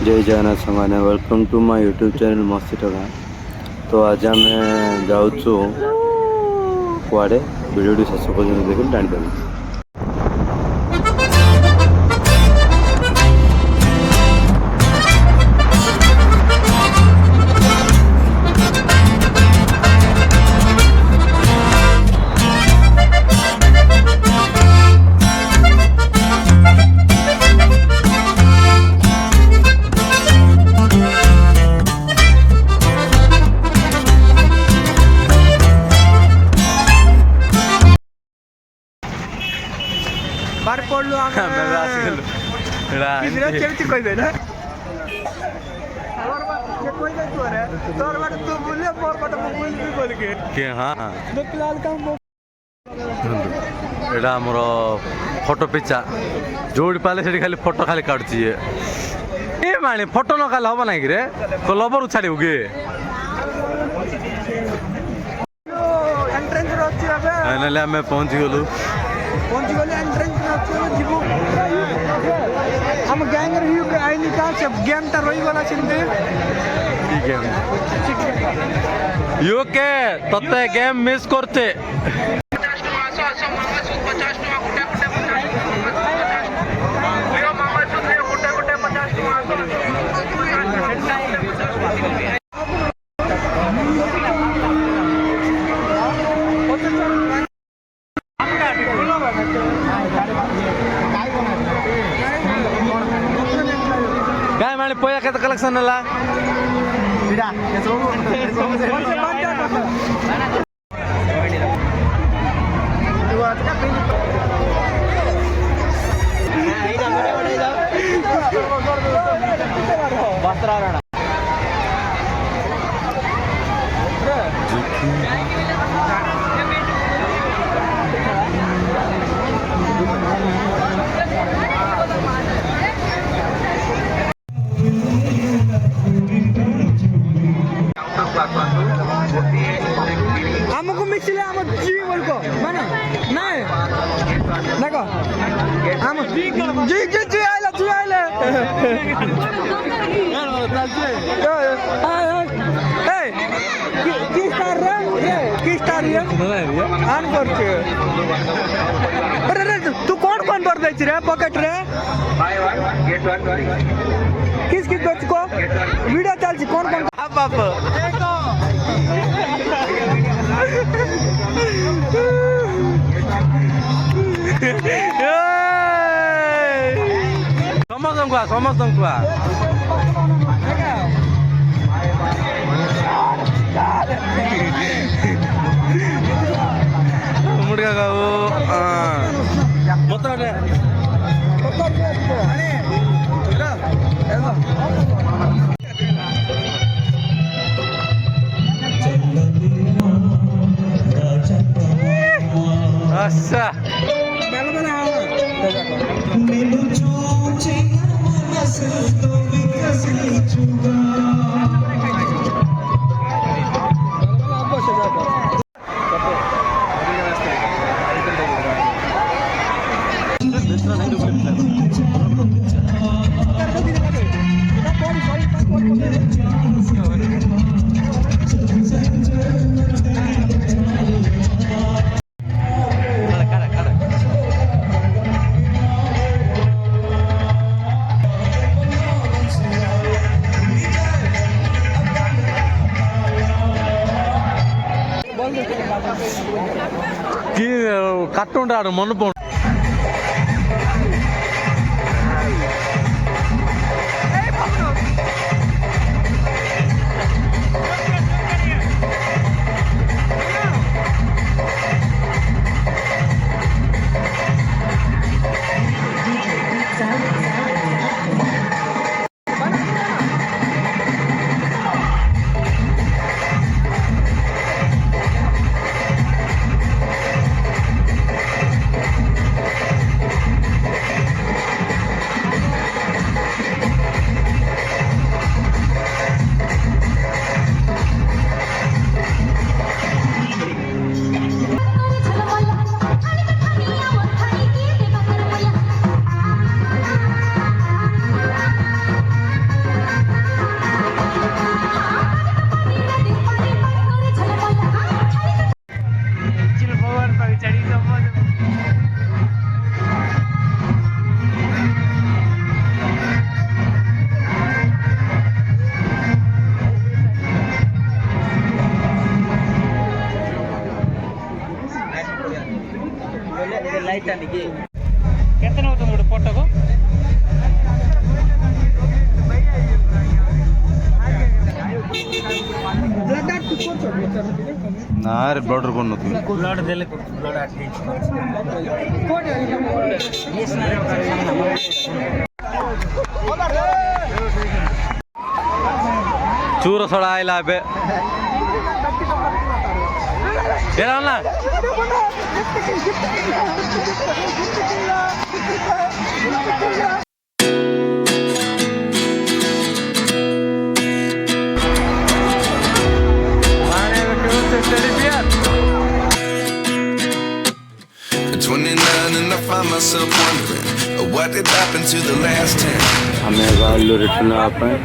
जय जगन्नाथ संगाने welcome to my YouTube channel मस्ती टका। तो आज आम जाऊँ कुआड़े भिडियो शेष पर्यटन देख जापर। बार पड़लू एटा मोर फोटो पिचा जोड़ी पाले से खाली फोटो खाली काटुची ए माने फोटो न काले हम ना कि रे तो लबर छाड़ू गे फाइनली आम पहुंच गलु हम गैंग रिव्यू आईनी का सब गेम टा रही वाला चिंते गेम यूके तत्ते गेम मिस करते गाय माने पोया के कलेक्शन हला हमको मिक्सिले हम जीवी बोलको माने नहीं देखो हम जी जी जी आइला ए किस स्टार ये ऑन करके अरे तू कौन कर दे रे पॉकेट रे किस को वीडियो चल कौन बाप समस्त मुड़का अच्छा कार्टून मन पड़ କେତେ ନେଉଛନ୍ତି ଗୋଟେ ଫଟୋକୁ? ନା ରେ ବ୍ଲଡର କରୁନଥିଲି। ବ୍ଲଡ୍ ଦେଲେ ବ୍ଲଡ୍ ଆଠେଇଛି। ଚୁର ସଡ଼ା ଆଇଲା ଏବେ। ଏରା ନା At 29 and I find myself wondering what did happen to the last 10. ଆମେ ବାହାରିଲୁ ରିଟର୍ନ ହେବା ପାଇଁ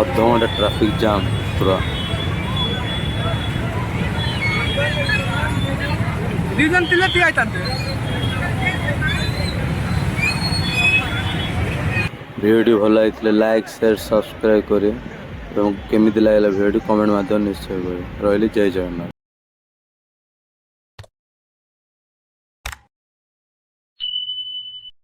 ଅଧଘଣ୍ଟା ଟ୍ରାଫିକ୍ ଜାମ୍ ପୁରା। ରିଜନ ଥିଲେ ଠିଆ ହେଇଥାନ୍ତେ। ଭିଡ଼ିଓଟି ଭଲ ହେଇଥିଲେ ଲାଇକ୍ ସେୟାର ସବସ୍କ୍ରାଇବ୍ କରିବେ ଏବଂ କେମିତି ଲାଗିଲା ଭିଡ଼ିଓଟି କମେଣ୍ଟ ମାଧ୍ୟମରେ ନିଶ୍ଚୟ କରିବେ। ରହିଲି, ଜୟ ଜଗନ୍ନାଥ।